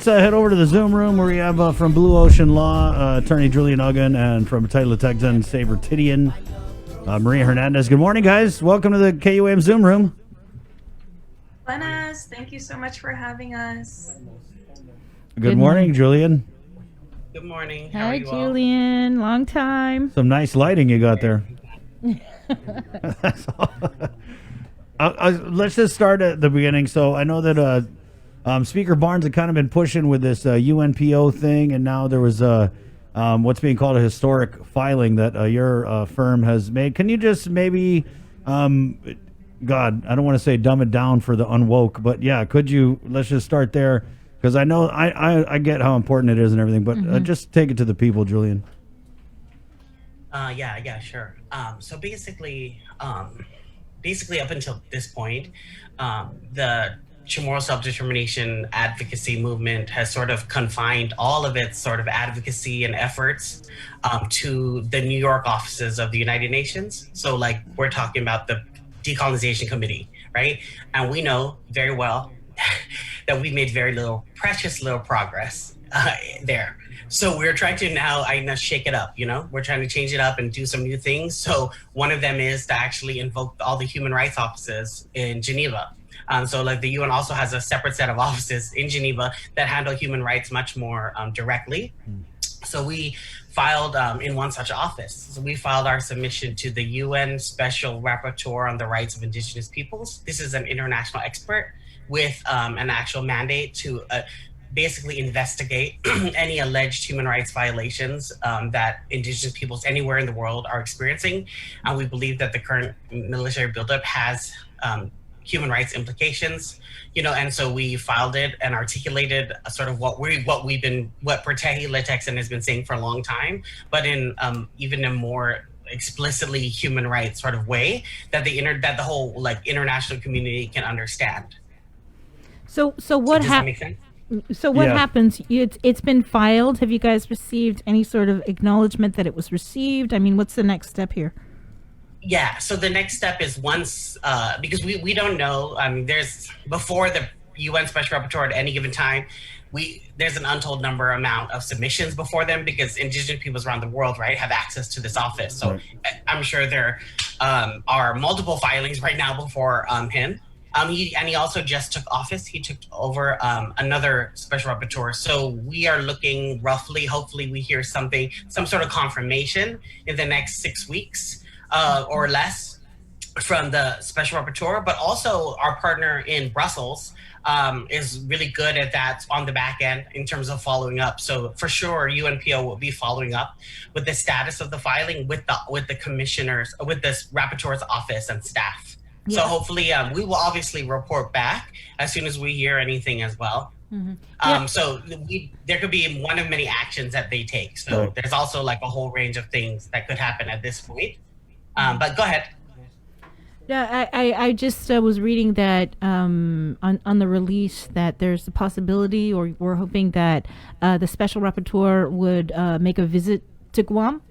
let's head over to the Zoom room where we have from Blue Ocean Law, attorney Julian Aguon, and from Title Texan, Saber Tidian, Maria Hernandez. Good morning, guys. Welcome to the KUAM Zoom room. Buenas. Thank you so much for having us. Good morning, Julian. Good morning. How are you Julian. All? Long time. Some nice lighting you got there. Let's just start at the beginning. So I know that Speaker Barnes had kind of been pushing with this UNPO thing, and now there was what's being called a historic filing that your firm has made. Can you just maybe, God, I don't want to say dumb it down for the unwoke, but yeah, could you, let's just start there, because I know I get how important it is and everything, but just take it to the people, Julian. Yeah, sure. So basically up until this point, the Chamorro self-determination advocacy movement has sort of confined all of its sort of advocacy and efforts to the New York offices of the United Nations. So like we're talking about the Decolonization Committee, right? And we know very well that we made precious little progress there. So we're trying to now shake it up, we're trying to change it up and do some new things. So one of them is to actually invoke all the human rights offices in Geneva. So like the UN also has a separate set of offices in Geneva that handle human rights much more directly. So we filed in one such office. So we filed our submission to the UN Special Rapporteur on the Rights of Indigenous Peoples. This is an international expert with an actual mandate to basically investigate any alleged human rights violations that indigenous peoples anywhere in the world are experiencing. And we believe that the current military buildup has human rights implications, and so we filed it and articulated sort of what Title Texan has been saying for a long time, but in even a more explicitly human rights sort of way that the whole like international community can understand. So what happens? So what happens? It's been filed. Have you guys received any sort of acknowledgement that it was received? I mean, what's the next step here? Yeah, so the next step is once, because we don't know, there's, before the UN Special Rapporteur at any given time, there's an untold amount of submissions before them because indigenous peoples around the world, right, have access to this office. So I'm sure there are multiple filings right now before him. He also just took office. He took over another special rapporteur. So we are looking roughly, hopefully we hear some sort of confirmation in the next 6 weeks or less from the special rapporteur, but also our partner in Brussels is really good at that on the back end in terms of following up. So for sure, UNPO will be following up with the status of the filing with the commissioners, with this rapporteur's office and staff. Yeah. So hopefully we will obviously report back as soon as we hear anything as well. So there could be one of many actions that they take. So there's also like a whole range of things that could happen at this point. But go ahead. Yeah, I just was reading that on the release that there's a possibility, or we're hoping that the special rapporteur would make a visit to Guam.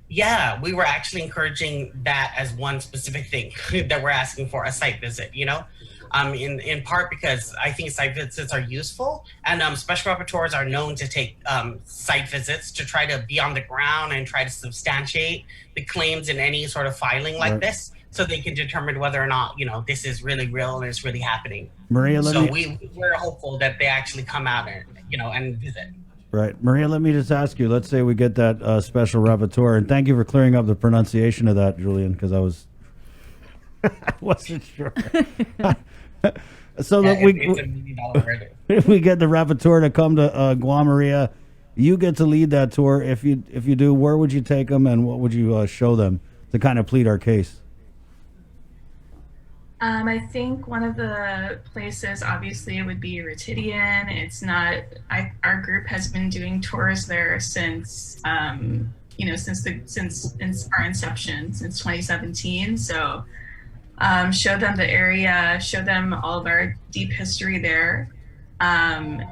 Yeah, we were actually encouraging that as one specific thing that we're asking for, a site visit, in part because I think site visits are useful, and special rapporteurs are known to take site visits to try to be on the ground and try to substantiate the claims in any sort of filing like this, so they can determine whether or not, this is really real and it's really happening. Maria, we're hopeful that they actually come out and, and visit. Right. Maria, let me just ask you, let's say we get that special rapporteur, and thank you for clearing up the pronunciation of that, Julian, because I wasn't sure. So that if we get the rapporteur to come to Aguon Maria, you get to lead that tour. If you do, where would you take them, and what would you show them to kind of plead our case? I think one of the places, obviously, it would be Retidian. It's not. Our group has been doing tours there since, since our inception, since 2017. So, show them the area, show them all of our deep history there, and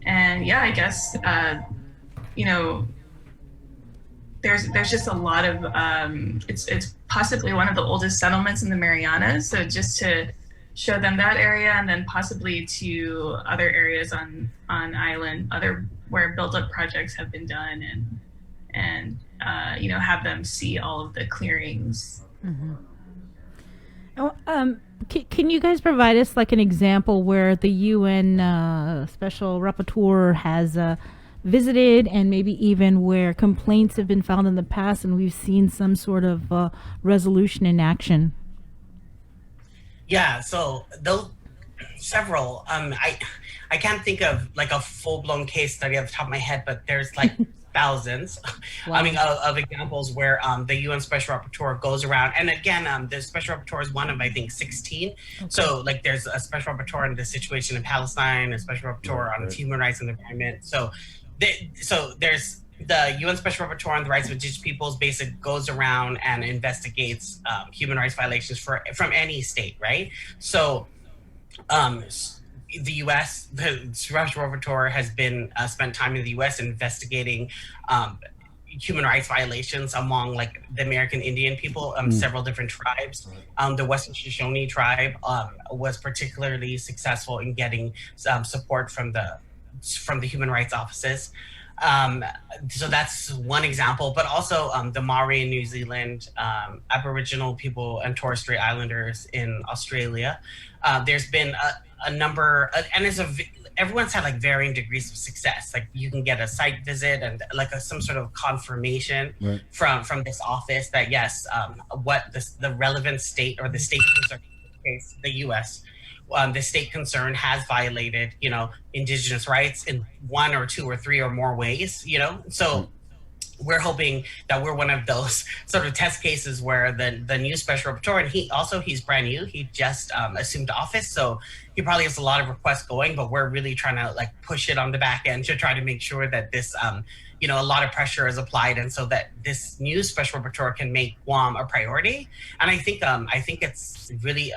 yeah, I guess there's just a lot of it's possibly one of the oldest settlements in the Marianas. So just to show them that area, and then possibly to other areas on island, other where build-up projects have been done, and have them see all of the clearings. Oh, can you guys provide us like an example where the UN Special Rapporteur has visited, and maybe even where complaints have been found in the past and we've seen some sort of resolution in action? Yeah, so those several. I can't think of like a full-blown case study off the top of my head, but there's like thousands. Wow. I mean, of examples where the UN Special Rapporteur goes around, and again, the Special Rapporteur is one of, I think, 16. Okay. So like, there's a Special Rapporteur on the situation in Palestine, a Special Rapporteur on human rights and the environment. So there's the UN Special Rapporteur on the rights of indigenous peoples. Basically goes around and investigates human rights violations from any state, right? So the U.S., the Special Rapporteur has been spent time in the U.S. investigating human rights violations among like the American Indian people, several different tribes. The Western Shoshone tribe was particularly successful in getting support from the human rights offices. So that's one example, but also the Maori in New Zealand, Aboriginal people and Torres Strait Islanders in Australia. There's been a number, and everyone's had like varying degrees of success. Like you can get a site visit and like some sort of confirmation from this office that yes, what the relevant state or the state concern, in this case, the U.S. The state concern has violated, indigenous rights in one or two or three or more ways, So we're hoping that we're one of those sort of test cases where the new Special Rapporteur, and he's brand new. He just assumed office, so he probably has a lot of requests going, but we're really trying to like push it on the back end to try to make sure that this, a lot of pressure is applied, and so that this new Special Rapporteur can make Guam a priority. And I think it's really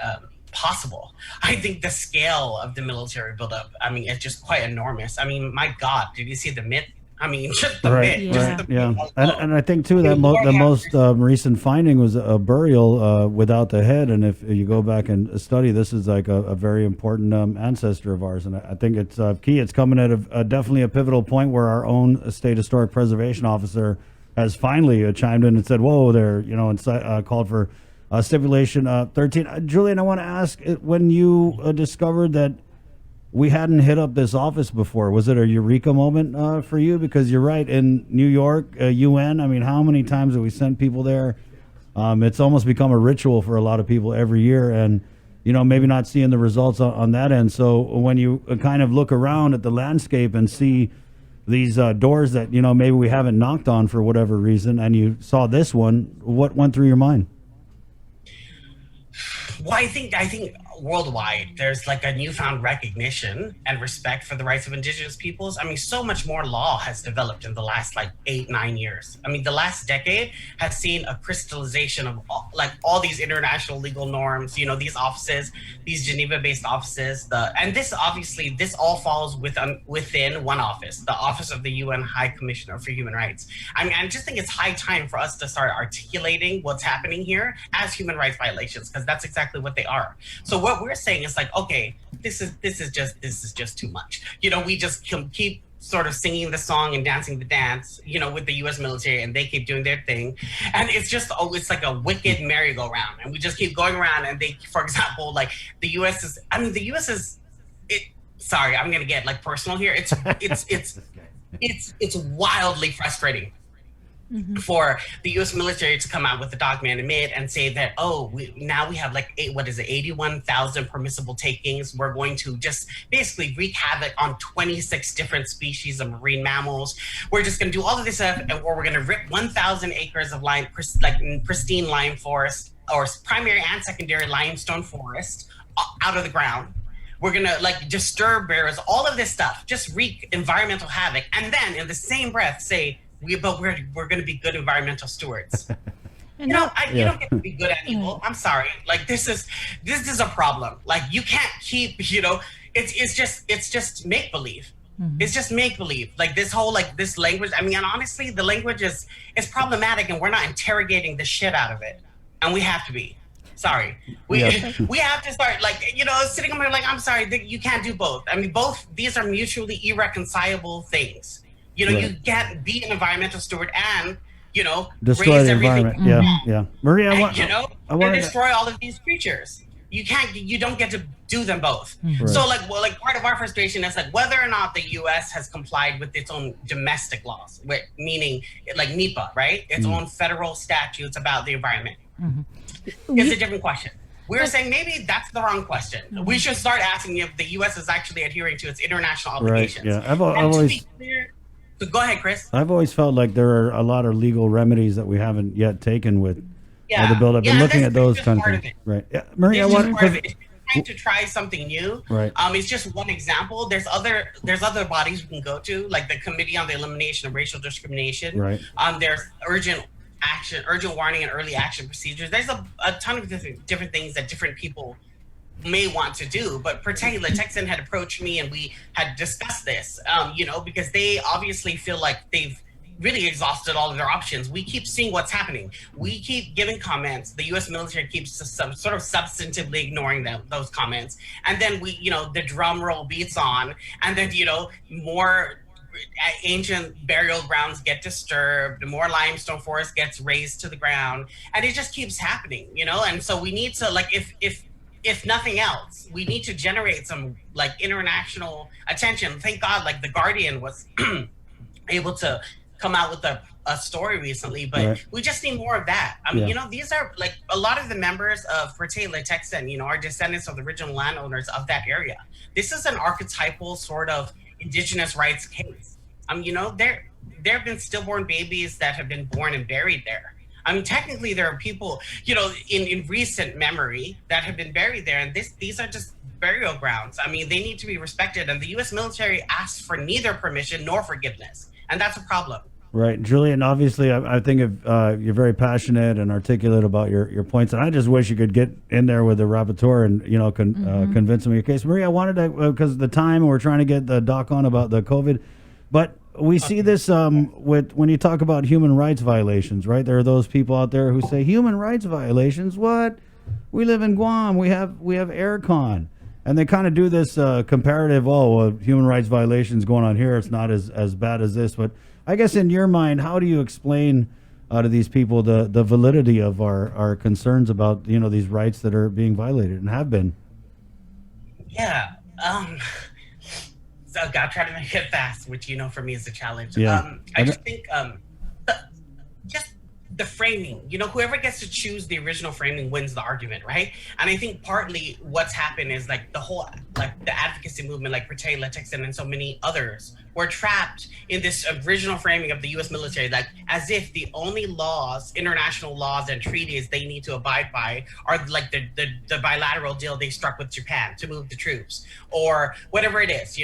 possible. I think the scale of the military buildup, it's just quite enormous. My God, did you see the myth? Just the myth. Yeah. Just the myth. And I think too that the most recent finding was a burial without the head. And if you go back and study, this is like a very important ancestor of ours. And I think it's key. It's coming at definitely a pivotal point where our own state historic preservation officer has finally chimed in and said, "Whoa, there!" And called for stipulation 13. Julian, I want to ask, when you discovered that we hadn't hit up this office before, was it a eureka moment for you? Because you're right, in New York, UN, how many times have we sent people there? It's almost become a ritual for a lot of people every year, and maybe not seeing the results on that end. So when you kind of look around at the landscape and see these doors that maybe we haven't knocked on for whatever reason, and you saw this one, what went through your mind? Well, I think worldwide there's like a newfound recognition and respect for the rights of indigenous peoples. So much more law has developed in the last like 8-9 years. The last decade has seen a crystallization of all these international legal norms, these offices, these Geneva-based offices, and this all falls within one office, the Office of the UN High Commissioner for Human Rights. I just think it's high time for us to start articulating what's happening here as human rights violations, because that's exactly what they are. So what we're saying is like, okay, this is just too much. We just keep sort of singing the song and dancing the dance, with the U.S. military, and they keep doing their thing, and it's like a wicked merry-go-round, and we just keep going around. And they, for example, like the U.S. is. Sorry, I'm gonna get like personal here. It's wildly frustrating. Mm-hmm. For the U.S. military to come out with the document amid and say that, now we have like 81,000 permissible takings. We're going to just basically wreak havoc on 26 different species of marine mammals. We're just going to do all of this stuff, or we're going to rip 1,000 acres of pristine lime forest or primary and secondary limestone forest out of the ground. We're going to disturb bears, all of this stuff, just wreak environmental havoc. And then in the same breath say, we're going to be good environmental stewards. You don't get to be good at evil. I'm sorry. This is a problem. You can't keep, it's just make believe. Mm-hmm. It's just make believe. This whole this language. And honestly, the language is problematic, and we're not interrogating the shit out of it, and we have to be. Sorry. We have to start sitting there like, I'm sorry, you can't do both. I mean, both these are mutually irreconcilable things. Right. You can't be an environmental steward and Destroy raise the everything, environment. Yeah. Maria, I and wanted destroy all of these creatures. You don't get to do them both. Right. So part of our frustration is like whether or not the US has complied with its own domestic laws, meaning like NEPA, right? Its own federal statutes about the environment. It's a different question. We're saying maybe that's the wrong question. We should start asking if the US is actually adhering to its international obligations. Right. Yeah. I've always. So go ahead, Chris. I've always felt like there are a lot of legal remedies that we haven't yet taken with the buildup. And looking at those kind of things. Right. Yeah. Maria, trying to try something new. Right. It's just one example. There's other bodies we can go to, like the Committee on the Elimination of Racial Discrimination. Right. There's urgent warning and early action procedures. There's a ton of different things that different people may want to do, but Pertay Latexan had approached me and we had discussed this, because they obviously feel like they've really exhausted all of their options. We keep seeing what's happening. We keep giving comments. The U.S. military keeps sort of substantively ignoring those comments. And then the drum roll beats on, and then, more ancient burial grounds get disturbed, more limestone forest gets razed to the ground, and it just keeps happening, And so we need to, like, if nothing else, we need to generate some like international attention. Thank God, like The Guardian was able to come out with a story recently, but we just need more of that. I mean, these are like a lot of the members of Pertay Latexan, are descendants of the original landowners of that area. This is an archetypal sort of indigenous rights case. There have been stillborn babies that have been born and buried there. I mean, technically, there are people, in recent memory that have been buried there, and these are just burial grounds. I mean, they need to be respected, and the U.S. military asks for neither permission nor forgiveness, and that's a problem. Right, Julian. Obviously, I think you're very passionate and articulate about your points, and I just wish you could get in there with the rapporteur and convince him of your case. Maria, I wanted to because of the time, we're trying to get the doc on about the COVID, but. We see this when you talk about human rights violations, right? There are those people out there who say human rights violations. What? We live in Guam. We have aircon, and they kind of do this comparative. Human rights violations going on here. It's not as bad as this. But I guess in your mind, how do you explain to these people the validity of our concerns about these rights that are being violated and have been? Yeah. So I'll try to make it fast, which for me is a challenge. Yeah. I just think just the framing. Whoever gets to choose the original framing wins the argument, right? And I think partly what's happened is like the whole the advocacy movement, like Pertay Latexan and so many others, were trapped in this original framing of the U.S. military, like as if the only laws, international laws and treaties they need to abide by are like the bilateral deal they struck with Japan to move the troops or whatever it is,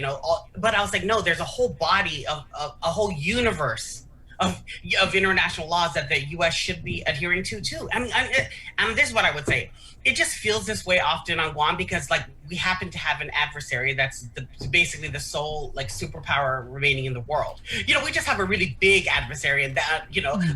But I was like, no, there's a whole body of a whole universe of international laws that the U.S. should be adhering to too. I mean, and this is what I would say. It just feels this way often on Guam because we happen to have an adversary that's basically the sole superpower remaining in the world. We just have a really big adversary and that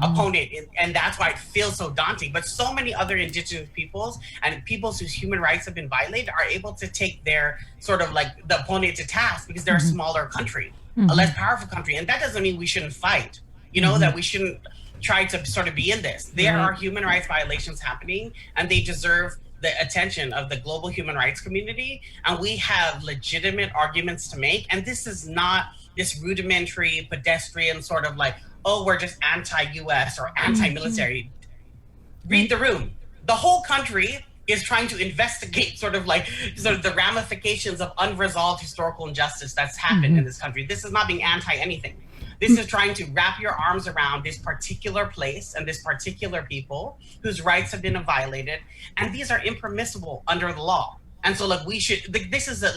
opponent, and that's why it feels so daunting. But so many other indigenous peoples and peoples whose human rights have been violated are able to take their sort of the opponent to task because they're a smaller country, a less powerful country, and that doesn't mean we shouldn't fight. That we shouldn't try to sort of be in this. There are human rights violations happening, and they deserve the attention of the global human rights community. And we have legitimate arguments to make. And this is not this rudimentary, pedestrian sort of we're just anti-US or anti-military. Read the room. The whole country is trying to investigate sort of the ramifications of unresolved historical injustice that's happened in this country. This is not being anti-anything. This is trying to wrap your arms around this particular place and this particular people whose rights have been violated, and these are impermissible under the law. And so, we should. This is a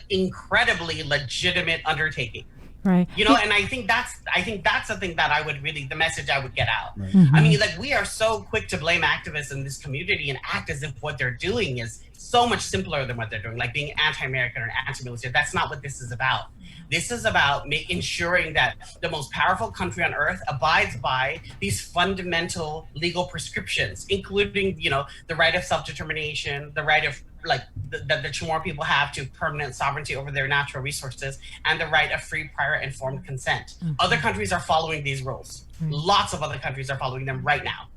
incredibly legitimate undertaking. Right. You know, and I think that's the thing that I would really, the message I would get out. Right. I mean, like, we are so quick to blame activists in this community and act as if what they're doing is so much simpler than what they're doing, like being anti-American or anti-military. That's not what this is about. This is about ensuring that the most powerful country on earth abides by these fundamental legal prescriptions, including, you know, the right of self-determination, the right of, like, that the Chamorro people have to permanent sovereignty over their natural resources, and the right of free, prior, informed consent. Other countries are following these rules. Lots of other countries are following them right now.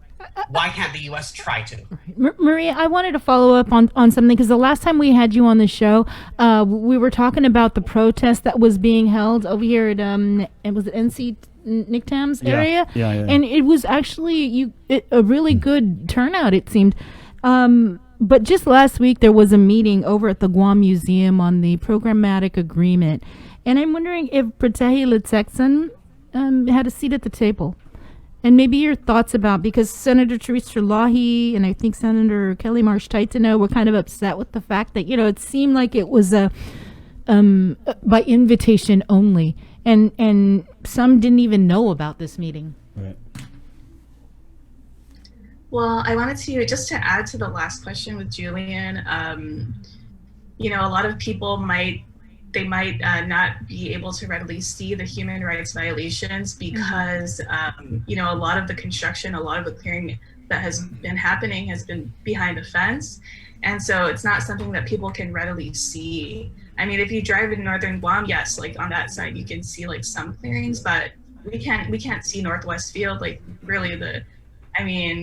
Why can't the U.S. try to? Maria, I wanted to follow up on something, because the last time we had you on the show, we were talking about the protest that was being held over here at it was NC Nicktam's area, Yeah. and it was actually a really good turnout, it seemed. But just last week there was a meeting over at the Guam Museum on the programmatic agreement, and I'm wondering if Pratehi Litekson had a seat at the table. And maybe your thoughts about, because Senator Teresa Lahi and I think Senator Kelly Marsh Taitano were kind of upset with the fact that, you know, it seemed like it was by invitation only, and some didn't even know about this meeting. Right. Well, I wanted to, just to add to the last question with Julian, you know, a lot of people might not be able to readily see the human rights violations because, you know, a lot of the construction, a lot of the clearing that has been happening has been behind a fence. And so it's not something that people can readily see. I mean, if you drive in northern Guam, yes, like on that side, you can see like some clearings, but we can't see Northwest Field, like really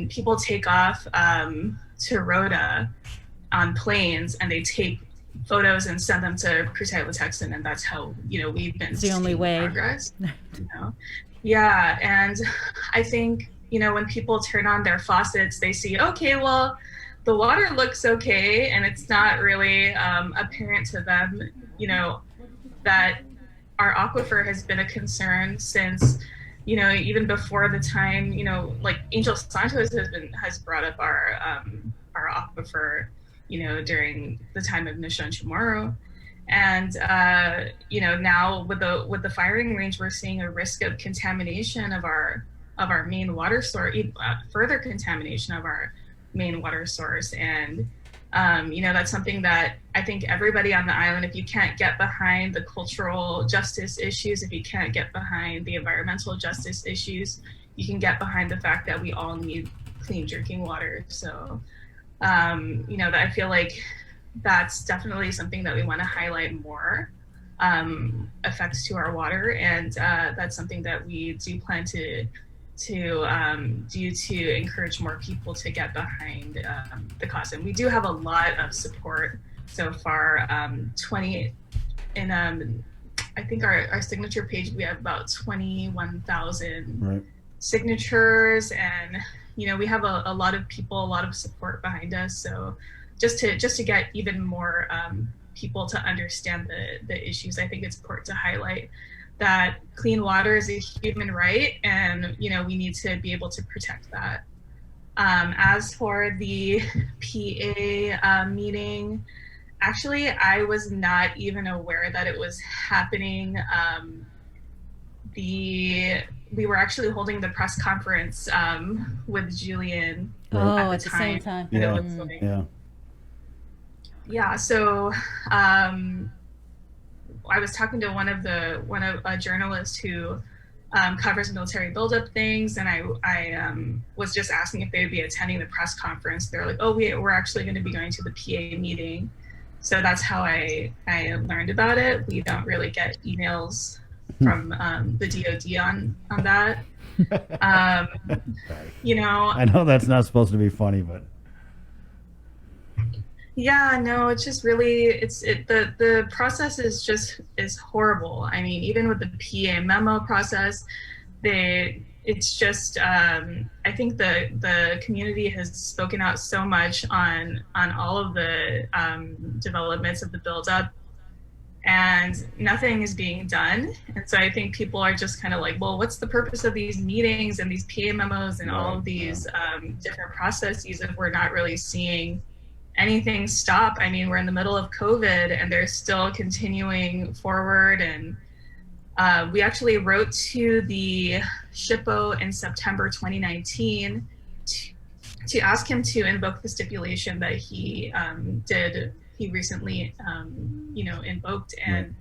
people take off to Rhoda on planes and they take photos and send them to Pratehi Litekson, and that's how, you know, we've been the only way. Progress. You know? Yeah, and I think, you know, when people turn on their faucets, they see, okay, well, the water looks okay, and it's not really apparent to them, you know, that our aquifer has been a concern since, you know, even before the time, you know, like Angel Santos has brought up our aquifer, you know, during the time of Nishon Chamorro. And, you know, now with the firing range, we're seeing a risk of contamination of our main water source, further contamination of our main water source. And, you know, that's something that I think everybody on the island, if you can't get behind the cultural justice issues, if you can't get behind the environmental justice issues, you can get behind the fact that we all need clean drinking water. So, you know, that I feel like that's definitely something that we want to highlight more, effects to our water, and that's something that we do plan to do to encourage more people to get behind the cause. And we do have a lot of support so far. 20 in I think our signature page, we have about 21,000 signatures, and you know, we have a lot of people, a lot of support behind us. So just to get even more people to understand the issues, I think it's important to highlight that clean water is a human right, and you know, we need to be able to protect that. As for the PA meeting, actually, I was not even aware that it was happening. We were actually holding the press conference with Julian at the same time. Yeah. So I was talking to one of a journalist who covers military buildup things, and I was just asking if they would be attending the press conference. They're like, oh, we're actually going to be going to the PA meeting. So that's how I learned about it. We don't really get emails from the DoD on that. You know, I know that's not supposed to be funny, but yeah, no, it's just really, the process is horrible. I mean, even with the PA memo process, it's just, I think the community has spoken out so much on all of the developments of the buildup, and nothing is being done. And so I think people are just kind of like, well, what's the purpose of these meetings and these PA memos and all of these different processes if we're not really seeing anything stop? I mean, we're in the middle of COVID and they're still continuing forward. And We actually wrote to the SHPO in September 2019 to ask him to invoke the stipulation that he recently invoked. And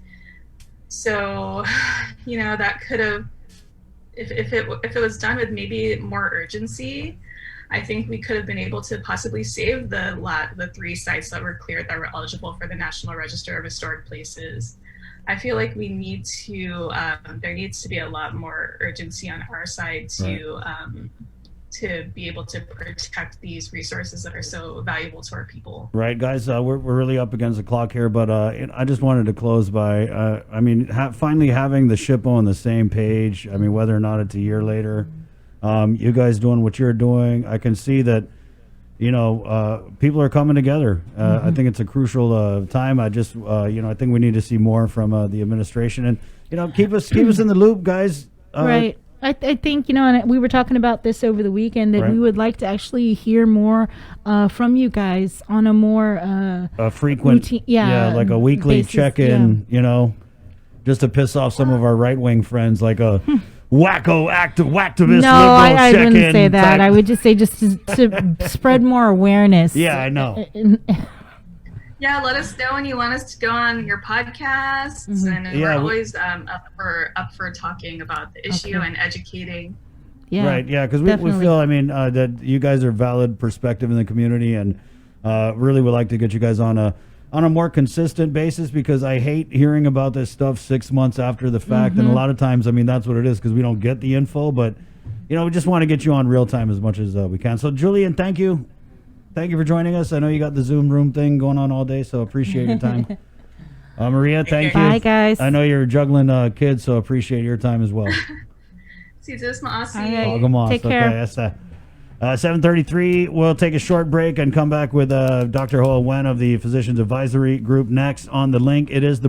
so, that could have, if it was done with maybe more urgency, I think we could have been able to possibly save the 3 sites that were cleared that were eligible for the National Register of Historic Places. I feel like we need to, there needs to be a lot more urgency on our side to be able to protect these resources that are so valuable to our people. Right, guys, we're really up against the clock here, but I just wanted to close by, finally having the SHPO on the same page. I mean, whether or not it's a year later, you guys doing what you're doing, I can see that, people are coming together. I think it's a crucial time. I just, I think we need to see more from the administration, and keep us in the loop, guys. Right. I think, and we were talking about this over the weekend, that we would like to actually hear more from you guys on a more frequent, routine, like a weekly basis, check-in, just to piss off some of our right-wing friends, like a whacktivist No, liberal I check-in wouldn't say that. type. I would just say just to spread more awareness. Yeah, I know. Yeah, let us know when you want us to go on your podcasts, and we're always up for talking about the issue and educating. Yeah, right, yeah, because we feel, that you guys are valid perspective in the community, and really would like to get you guys on a more consistent basis, because I hate hearing about this stuff 6 months after the fact, and a lot of times, that's what it is, because we don't get the info, but, we just want to get you on real time as much as we can. So, Julian, thank you. Thank you for joining us. I know you got the Zoom room thing going on all day, so appreciate your time. Maria, thank you. Bye, guys. I know you're juggling kids, so appreciate your time as well. See this, Maasi. Take care. Okay, 7:33. We'll take a short break and come back with Dr. Hoa Wen of the Physicians Advisory Group next on The Link. It is the